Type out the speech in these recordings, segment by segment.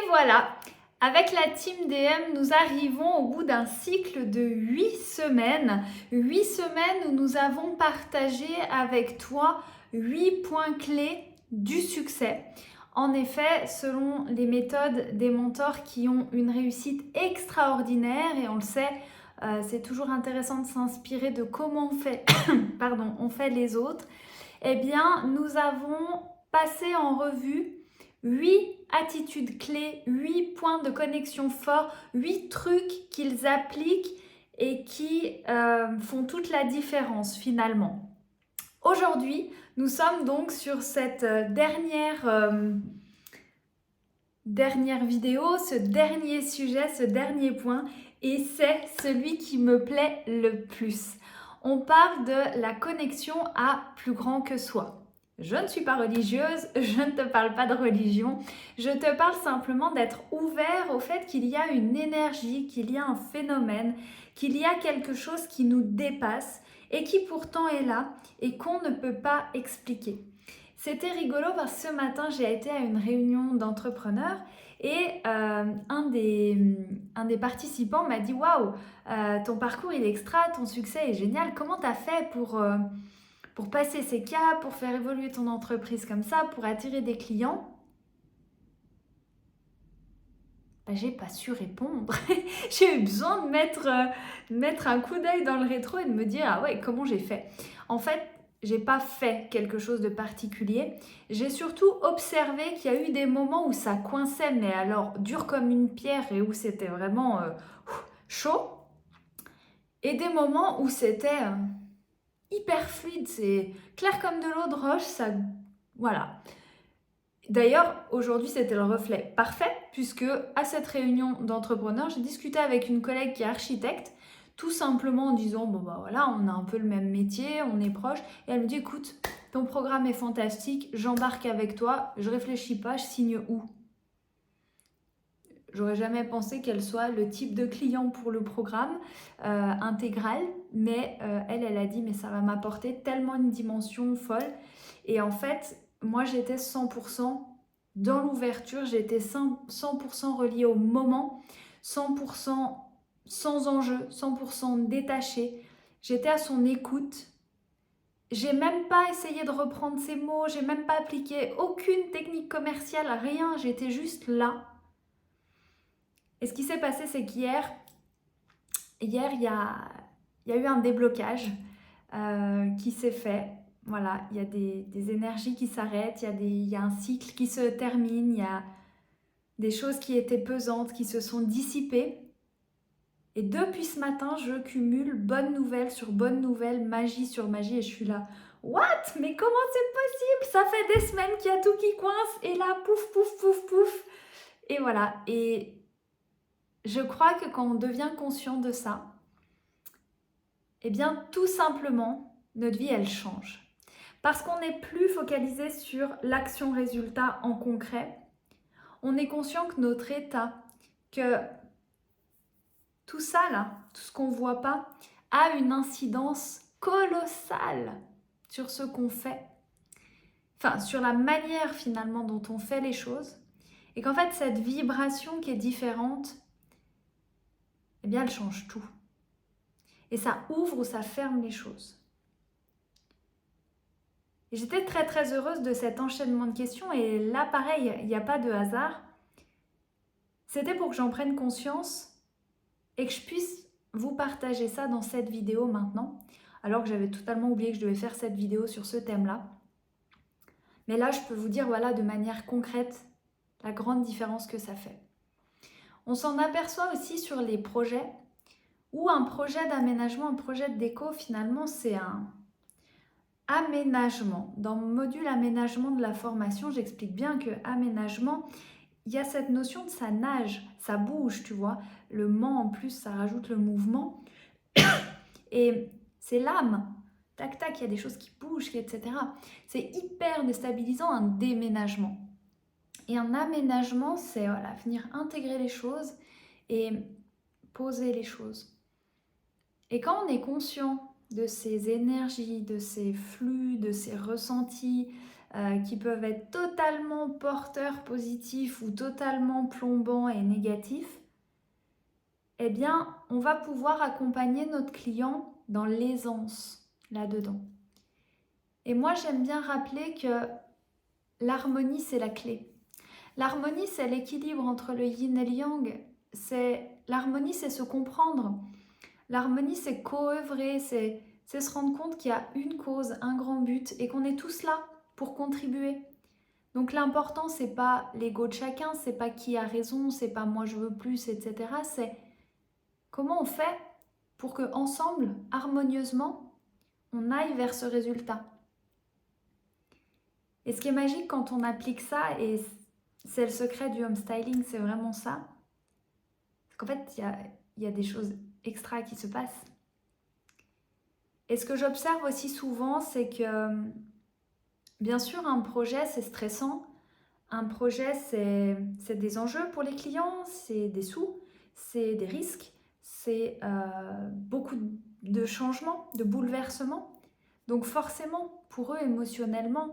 voilà, avec la Team DM, nous arrivons au bout d'un cycle de 8 semaines. 8 semaines où nous avons partagé avec toi 8 points clés du succès. En effet, selon les méthodes des mentors qui ont une réussite extraordinaire, et on le sait, c'est toujours intéressant de s'inspirer de comment on fait les autres, eh bien, nous avons passé en revue 8 attitudes clés, 8 points de connexion forts, 8 trucs qu'ils appliquent et qui font toute la différence finalement. Aujourd'hui, nous sommes donc sur cette dernière vidéo, ce dernier sujet, ce dernier point, et c'est celui qui me plaît le plus. On parle de la connexion à plus grand que soi. Je ne suis pas religieuse, je ne te parle pas de religion, je te parle simplement d'être ouvert au fait qu'il y a une énergie, qu'il y a un phénomène, qu'il y a quelque chose qui nous dépasse et qui pourtant est là et qu'on ne peut pas expliquer. C'était rigolo parce que ce matin, j'ai été à une réunion d'entrepreneurs et un des participants m'a dit « Waouh, ton parcours il est extra, ton succès est génial, comment tu as fait pour passer ces caps, pour faire évoluer ton entreprise comme ça, pour attirer des clients ?» J'ai pas su répondre. J'ai eu besoin de mettre un coup d'œil dans le rétro et de me dire « Ah ouais, comment j'ai fait ?» En fait, j'ai pas fait quelque chose de particulier. J'ai surtout observé qu'il y a eu des moments où ça coinçait, mais alors dur comme une pierre et où c'était vraiment chaud. Et des moments où c'était hyper fluide, c'est clair comme de l'eau de roche, ça... Voilà. D'ailleurs, aujourd'hui, c'était le reflet parfait puisque à cette réunion d'entrepreneurs, j'ai discuté avec une collègue qui est architecte, tout simplement en disant, bon bah voilà, on a un peu le même métier, on est proche. Et elle me dit, écoute, ton programme est fantastique, j'embarque avec toi, je réfléchis pas, je signe où? J'aurais jamais pensé qu'elle soit le type de client pour le programme intégral, mais elle a dit, mais ça va m'apporter tellement une dimension folle. Et en fait, moi j'étais 100% dans l'ouverture, j'étais 100% reliée au moment, 100% sans enjeu, 100% détachée. J'étais à son écoute. J'ai même pas essayé de reprendre ses mots, j'ai même pas appliqué aucune technique commerciale, rien, j'étais juste là. Et ce qui s'est passé, c'est qu'hier, il y a eu un déblocage qui s'est fait. Voilà, il y a des énergies qui s'arrêtent, il y a un cycle qui se termine, il y a des choses qui étaient pesantes, qui se sont dissipées. Et depuis ce matin, je cumule bonnes nouvelles sur bonnes nouvelles, magie sur magie, et je suis là. What? Mais comment c'est possible? Ça fait des semaines qu'il y a tout qui coince, et là, pouf, pouf, pouf, pouf. Et voilà, et je crois que quand on devient conscient de ça, eh bien, tout simplement, notre vie, elle change. Parce qu'on n'est plus focalisé sur l'action-résultat en concret. On est conscient que notre état, que tout ça là, tout ce qu'on ne voit pas, a une incidence colossale sur ce qu'on fait. Enfin, sur la manière finalement dont on fait les choses. Et qu'en fait, cette vibration qui est différente, eh bien, elle change tout. Et ça ouvre ou ça ferme les choses. Et j'étais très très heureuse de cet enchaînement de questions et là pareil, il n'y a pas de hasard. C'était pour que j'en prenne conscience et que je puisse vous partager ça dans cette vidéo maintenant, alors que j'avais totalement oublié que je devais faire cette vidéo sur ce thème-là. Mais là, je peux vous dire voilà de manière concrète la grande différence que ça fait. On s'en aperçoit aussi sur les projets où un projet d'aménagement, un projet de déco, finalement, c'est un aménagement. Dans mon module aménagement de la formation, j'explique bien que aménagement, il y a cette notion de ça nage, ça bouge, tu vois. Le ment en plus, ça rajoute le mouvement. Et c'est l'âme. Tac, tac, il y a des choses qui bougent, etc. C'est hyper déstabilisant un déménagement. Et un aménagement, c'est voilà, venir intégrer les choses et poser les choses. Et quand on est conscient de ces énergies, de ces flux, de ces ressentis, qui peuvent être totalement porteurs positifs ou totalement plombants et négatifs, eh bien, on va pouvoir accompagner notre client dans l'aisance là-dedans. Et moi, j'aime bien rappeler que l'harmonie, c'est la clé. L'harmonie, c'est l'équilibre entre le yin et le yang. L'harmonie, c'est se comprendre. L'harmonie, c'est coœuvrer, c'est se rendre compte qu'il y a une cause, un grand but et qu'on est tous là pour contribuer. Donc l'important, c'est pas l'ego de chacun, c'est pas qui a raison, c'est pas moi je veux plus, etc. C'est comment on fait pour que ensemble, harmonieusement, on aille vers ce résultat. Et ce qui est magique quand on applique ça, et c'est le secret du home styling, c'est vraiment ça, c'est qu'en fait, il y a des choses extra qui se passent. Et ce que j'observe aussi souvent, c'est que, bien sûr, un projet, c'est stressant. Un projet, c'est des enjeux pour les clients, c'est des sous, c'est des risques, c'est beaucoup de changements, de bouleversements. Donc forcément, pour eux, émotionnellement,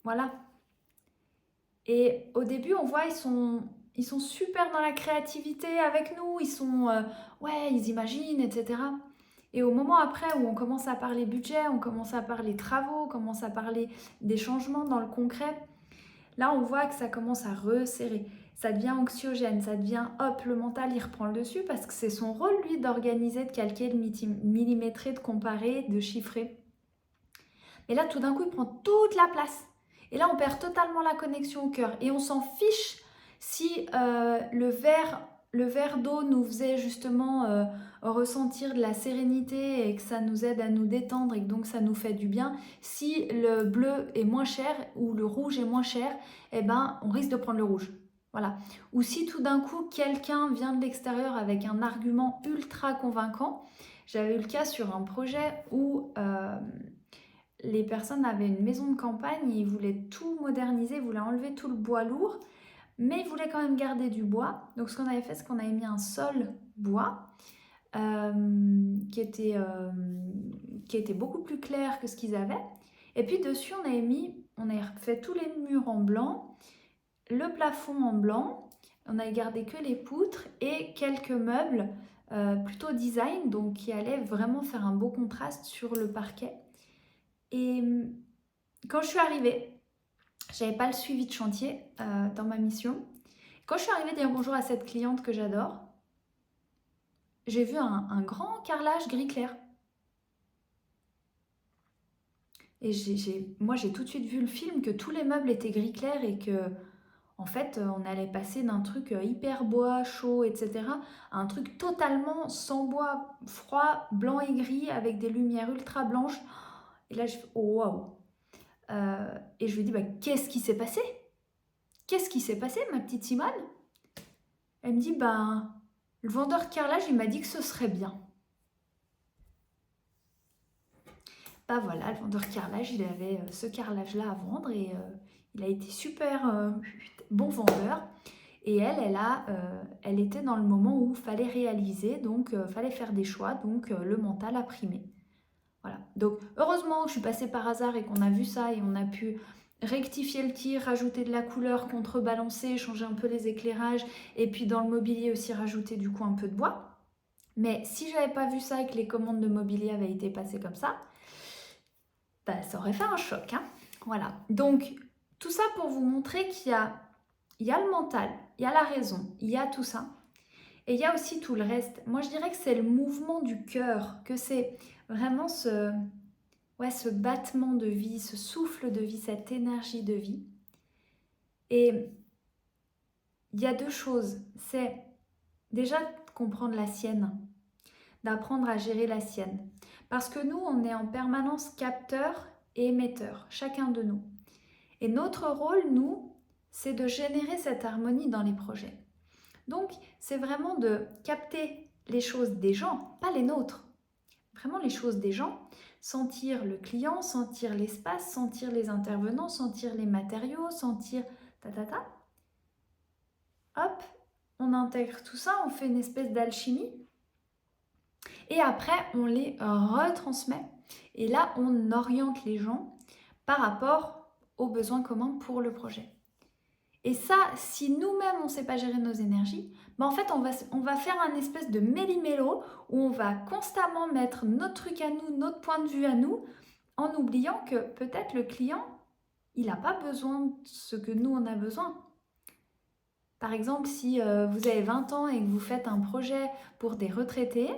voilà. Et au début, on voit, ils sont super dans la créativité avec nous, ouais, ils imaginent, etc. Et au moment après où on commence à parler budget, on commence à parler travaux, on commence à parler des changements dans le concret, là on voit que ça commence à resserrer. Ça devient anxiogène, ça devient, hop, le mental il reprend le dessus parce que c'est son rôle lui d'organiser, de calquer, de millimétrer, de comparer, de chiffrer. Mais là tout d'un coup il prend toute la place. Et là on perd totalement la connexion au cœur et on s'en fiche si le verre d'eau nous faisait justement ressentir de la sérénité et que ça nous aide à nous détendre et que donc ça nous fait du bien. Si le bleu est moins cher ou le rouge est moins cher, eh ben, on risque de prendre le rouge. Voilà. Ou si tout d'un coup quelqu'un vient de l'extérieur avec un argument ultra convaincant. J'avais eu le cas sur un projet où les personnes avaient une maison de campagne et ils voulaient tout moderniser, ils voulaient enlever tout le bois lourd. Mais ils voulaient quand même garder du bois. Donc ce qu'on avait fait, c'est qu'on avait mis un sol bois qui était beaucoup plus clair que ce qu'ils avaient. Et puis dessus, on avait fait tous les murs en blanc, le plafond en blanc. On avait gardé que les poutres et quelques meubles plutôt design, donc qui allaient vraiment faire un beau contraste sur le parquet. Et quand je suis arrivée, j'avais pas le suivi de chantier dans ma mission. Quand je suis arrivée dire bonjour à cette cliente que j'adore, j'ai vu un grand carrelage gris clair. Et moi, j'ai tout de suite vu le film que tous les meubles étaient gris clair et que, en fait, on allait passer d'un truc hyper bois, chaud, etc. à un truc totalement sans bois, froid, blanc et gris avec des lumières ultra blanches. Et là, je fais oh waouh! Et je lui dis bah, qu'est-ce qui s'est passé? Qu'est-ce qui s'est passé, ma petite Simone? Elle me dit, ben, le vendeur de carrelage, il m'a dit que ce serait bien. Ben voilà, le vendeur de carrelage, il avait ce carrelage-là à vendre et il a été super bon vendeur. Et elle était dans le moment où il fallait réaliser, donc il fallait faire des choix, donc le mental a primé. Voilà. Donc heureusement que je suis passée par hasard et qu'on a vu ça et on a pu rectifier le tir, rajouter de la couleur, contrebalancer, changer un peu les éclairages et puis dans le mobilier aussi rajouter du coup un peu de bois. Mais si j'avais pas vu ça et que les commandes de mobilier avaient été passées comme ça, bah, ça aurait fait un choc. Hein, voilà. Donc tout ça pour vous montrer qu'il y a le mental, il y a la raison, il y a tout ça. Et il y a aussi tout le reste. Moi je dirais que c'est le mouvement du cœur, que c'est vraiment ce battement de vie, ce souffle de vie, cette énergie de vie. Et il y a deux choses. C'est déjà de comprendre la sienne, d'apprendre à gérer la sienne. Parce que nous, on est en permanence capteur et émetteur, chacun de nous. Et notre rôle, nous, c'est de générer cette harmonie dans les projets. Donc, c'est vraiment de capter les choses des gens, pas les nôtres. Vraiment les choses des gens, sentir le client, sentir l'espace, sentir les intervenants, sentir les matériaux, sentir ta. Hop, on intègre tout ça, on fait une espèce d'alchimie. Et après, on les retransmet. Et là, on oriente les gens par rapport aux besoins communs pour le projet. Et ça, si nous-mêmes on ne sait pas gérer nos énergies, en fait on va faire un espèce de méli-mélo où on va constamment mettre notre truc à nous, notre point de vue à nous, en oubliant que peut-être le client, il n'a pas besoin de ce que nous on a besoin. Par exemple, si vous avez 20 ans et que vous faites un projet pour des retraités,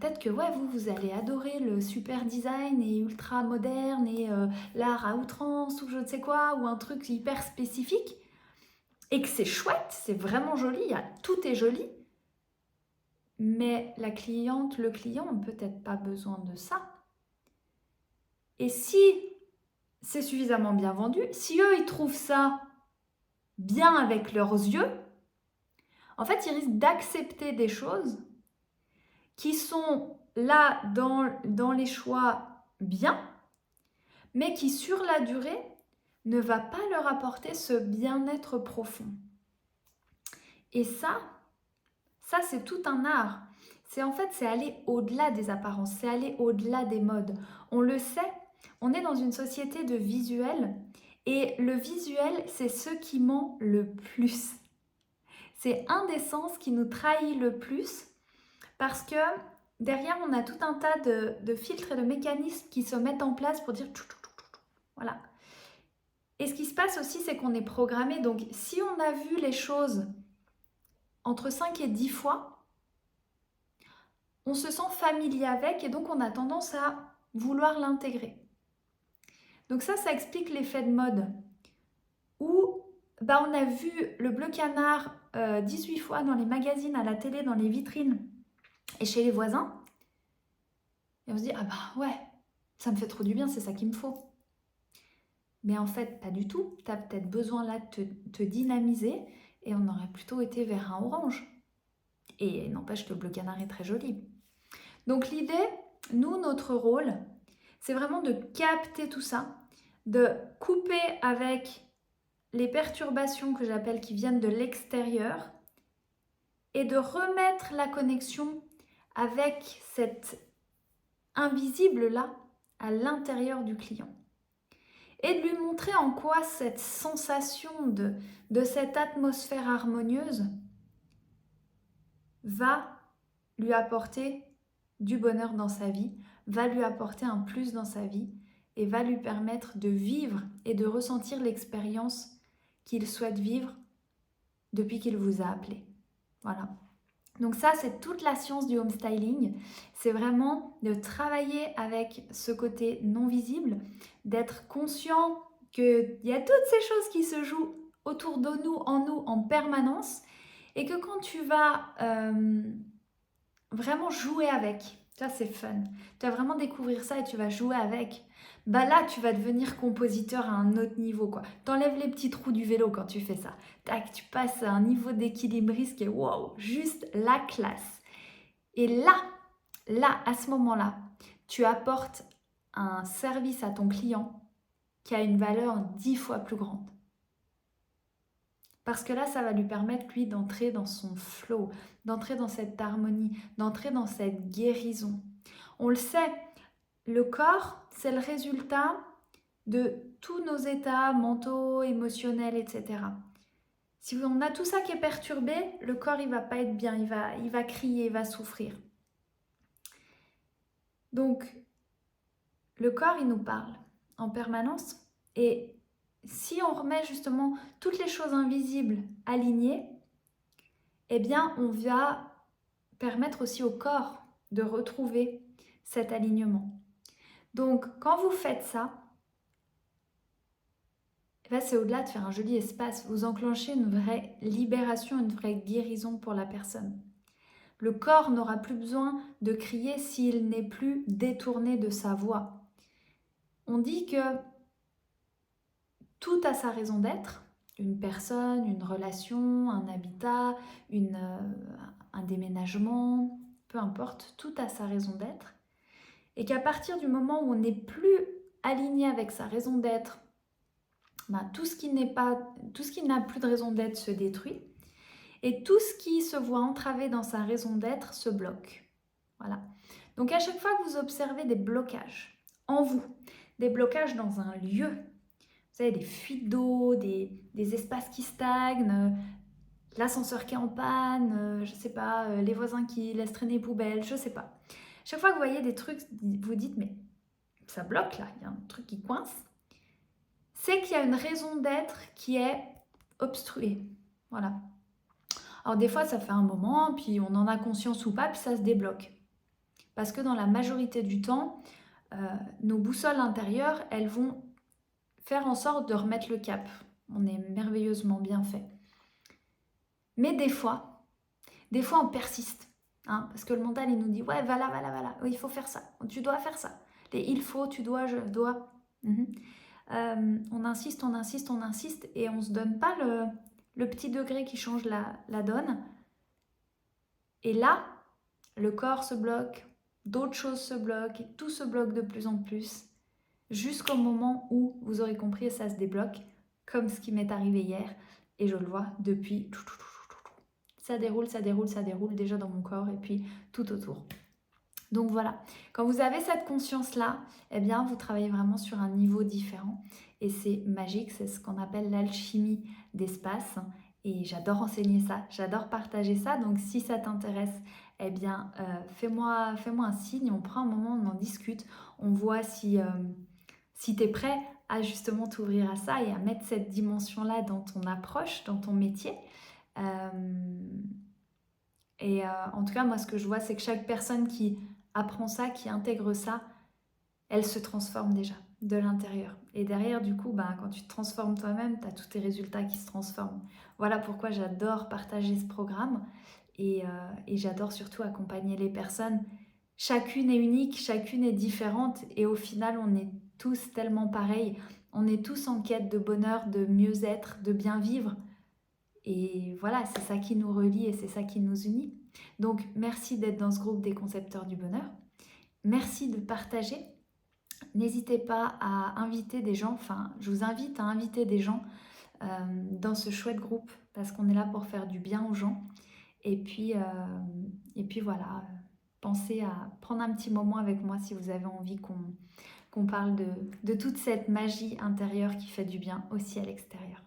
peut-être que vous allez adorer le super design et ultra moderne et l'art à outrance ou je ne sais quoi, ou un truc hyper spécifique, et que c'est chouette, c'est vraiment joli, tout est joli, mais la cliente, le client n'a peut-être pas besoin de ça. Et si c'est suffisamment bien vendu, si eux ils trouvent ça bien avec leurs yeux, en fait ils risquent d'accepter des choses qui sont là dans les choix bien, mais qui sur la durée ne va pas leur apporter ce bien-être profond. Et ça c'est tout un art. C'est aller au-delà des apparences, c'est aller au-delà des modes. On le sait, on est dans une société de visuel et le visuel, c'est ce qui ment le plus. C'est un des sens qui nous trahit le plus parce que derrière, on a tout un tas de filtres et de mécanismes qui se mettent en place pour dire voilà. Et ce qui se passe aussi, c'est qu'on est programmé. Donc, si on a vu les choses entre 5 et 10 fois, on se sent familier avec et donc on a tendance à vouloir l'intégrer. Donc ça explique l'effet de mode où on a vu le bleu canard 18 fois dans les magazines, à la télé, dans les vitrines et chez les voisins. Et on se dit, ouais, ça me fait trop du bien, c'est ça qu'il me faut. Mais en fait, pas du tout. Tu as peut-être besoin là de te dynamiser et on aurait plutôt été vers un orange. Et n'empêche que le bleu canard est très joli. Donc l'idée, nous, notre rôle, c'est vraiment de capter tout ça, de couper avec les perturbations que j'appelle qui viennent de l'extérieur et de remettre la connexion avec cet invisible-là à l'intérieur du client. Et de lui montrer en quoi cette sensation de cette atmosphère harmonieuse va lui apporter du bonheur dans sa vie, va lui apporter un plus dans sa vie et va lui permettre de vivre et de ressentir l'expérience qu'il souhaite vivre depuis qu'il vous a appelé. Voilà. Donc ça, c'est toute la science du home styling. C'est vraiment de travailler avec ce côté non visible, d'être conscient qu'il y a toutes ces choses qui se jouent autour de nous, en permanence, et que quand tu vas vraiment jouer avec, ça c'est fun, tu vas vraiment découvrir ça et tu vas jouer avec, là tu vas devenir compositeur à un autre niveau, quoi. T'enlèves les petits trous du vélo quand tu fais ça. Tac, tu passes à un niveau d'équilibriste qui est wow, juste la classe. Et là, à ce moment-là, tu apportes un service à ton client qui a une valeur 10 fois plus grande. Parce que là, ça va lui permettre, lui, d'entrer dans son flow, d'entrer dans cette harmonie, d'entrer dans cette guérison. On le sait, le corps, c'est le résultat de tous nos états mentaux, émotionnels, etc. Si on a tout ça qui est perturbé, le corps, il va pas être bien, il va crier, il va souffrir. Donc, le corps, il nous parle en permanence. Et si on remet justement toutes les choses invisibles alignées, eh bien, on va permettre aussi au corps de retrouver cet alignement. Donc, quand vous faites ça, c'est au-delà de faire un joli espace. Vous enclenchez une vraie libération, une vraie guérison pour la personne. Le corps n'aura plus besoin de crier s'il n'est plus détourné de sa voix. On dit que tout a sa raison d'être. Une personne, une relation, un habitat, un déménagement, peu importe, tout a sa raison d'être. Et qu'à partir du moment où on n'est plus aligné avec sa raison d'être, tout ce qui n'a plus de raison d'être se détruit et tout ce qui se voit entravé dans sa raison d'être se bloque. Voilà. Donc à chaque fois que vous observez des blocages en vous, des blocages dans un lieu, savez, des fuites d'eau, des espaces qui stagnent, l'ascenseur qui est en panne, je sais pas, les voisins qui laissent traîner les poubelles, je sais pas. Chaque fois que vous voyez des trucs, vous dites, mais ça bloque là, il y a un truc qui coince. C'est qu'il y a une raison d'être qui est obstruée. Voilà. Alors des fois, ça fait un moment, puis on en a conscience ou pas, puis ça se débloque. Parce que dans la majorité du temps, nos boussoles intérieures, elles vont faire en sorte de remettre le cap. On est merveilleusement bien fait. Mais des fois on persiste. Hein, parce que le mental, il nous dit, ouais, va là, il faut faire ça, tu dois faire ça. Les il faut, tu dois, je dois. On insiste, et on ne se donne pas le petit degré qui change la donne. Et là, le corps se bloque, d'autres choses se bloquent, et tout se bloque de plus en plus, jusqu'au moment où vous aurez compris et ça se débloque, comme ce qui m'est arrivé hier, et je le vois depuis. Ça déroule déjà dans mon corps et puis tout autour. Donc voilà, quand vous avez cette conscience-là, eh bien vous travaillez vraiment sur un niveau différent et c'est magique, c'est ce qu'on appelle l'alchimie d'espace et j'adore enseigner ça, j'adore partager ça, donc si ça t'intéresse, eh bien fais-moi un signe, on prend un moment, on en discute, on voit si tu es prêt à justement t'ouvrir à ça et à mettre cette dimension-là dans ton approche, dans ton métier. En tout cas, moi ce que je vois, c'est que chaque personne qui apprend ça, qui intègre ça, elle se transforme déjà de l'intérieur. Et derrière, du coup, quand tu te transformes toi-même, tu as tous tes résultats qui se transforment. Voilà pourquoi j'adore partager ce programme et j'adore surtout accompagner les personnes. Chacune est unique, chacune est différente et au final, on est tous tellement pareils. On est tous en quête de bonheur, de mieux-être, de bien vivre. Et voilà, c'est ça qui nous relie et c'est ça qui nous unit. Donc, merci d'être dans ce groupe des concepteurs du bonheur. Merci de partager. N'hésitez pas à inviter des gens, je vous invite à inviter des gens dans ce chouette groupe parce qu'on est là pour faire du bien aux gens. Et puis voilà, pensez à prendre un petit moment avec moi si vous avez envie qu'on parle de toute cette magie intérieure qui fait du bien aussi à l'extérieur.